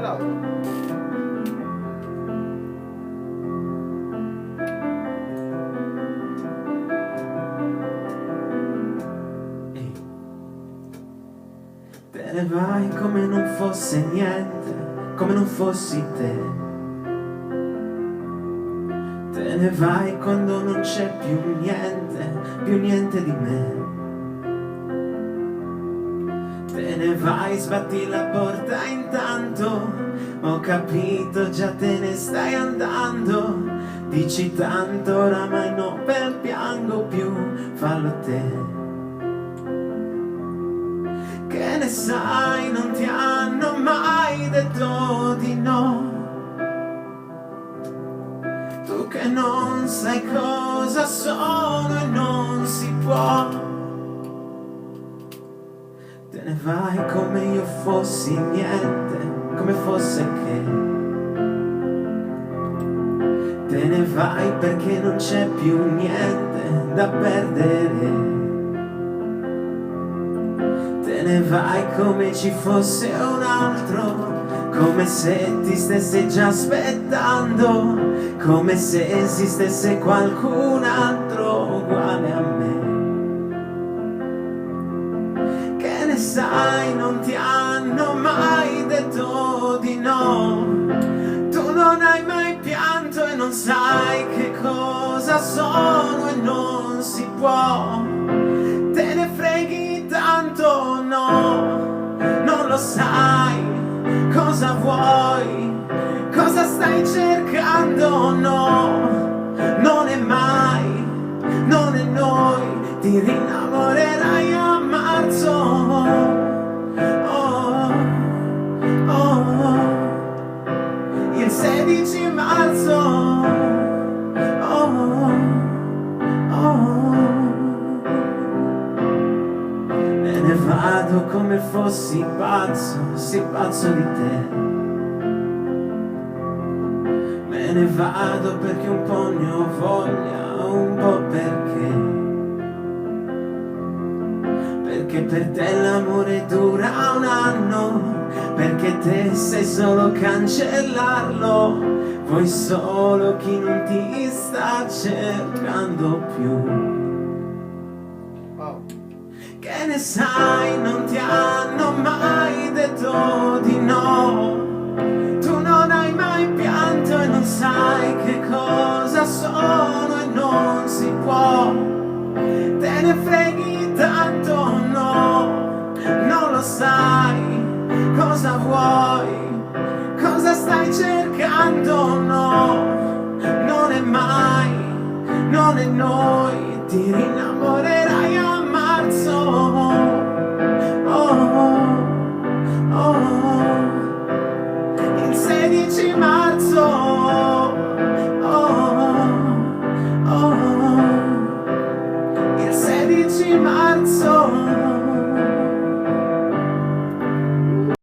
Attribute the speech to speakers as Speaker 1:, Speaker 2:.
Speaker 1: l'auto.
Speaker 2: Te ne vai come non fosse niente, come non fossi te. Te ne vai quando non c'è più niente di me. Te ne vai, sbatti la porta intanto, ho capito, già te ne stai andando. Dici tanto, oramai non piango più, fallo te. Che ne sai, non ti hanno mai detto di no. Tu che non sai cosa sono e non si può. Te ne vai come io fossi niente, come fosse che. Te ne vai perché non c'è più niente da perdere. Te ne vai come ci fosse un altro, come se ti stesse già aspettando, come se esistesse qualcun altro uguale a me. Che ne sai, non ti hanno mai detto di no. Tu non hai mai pianto e non sai che cosa sono e non si può. Te ne freghi tanto, no, non lo sai cosa vuoi, cosa stai cercando, no, non è mai, non è noi, ti rinnamorerai a marzo, oh, oh, oh, il 16 marzo, oh, oh. Me ne vado come fossi pazzo, sì pazzo di te. Me ne vado perché un po' ne ho voglia, un po' perché per te l'amore dura un anno, perché te sai solo cancellarlo, vuoi solo chi non ti sta cercando più. Che ne sai, non ti hanno mai detto di no. Tu non hai mai pianto e non sai che cosa sono e non si può. Te ne freghi tanto, no, non lo sai cosa vuoi, cosa stai cercando, no, non è mai, non è noi, ti rinnamorerai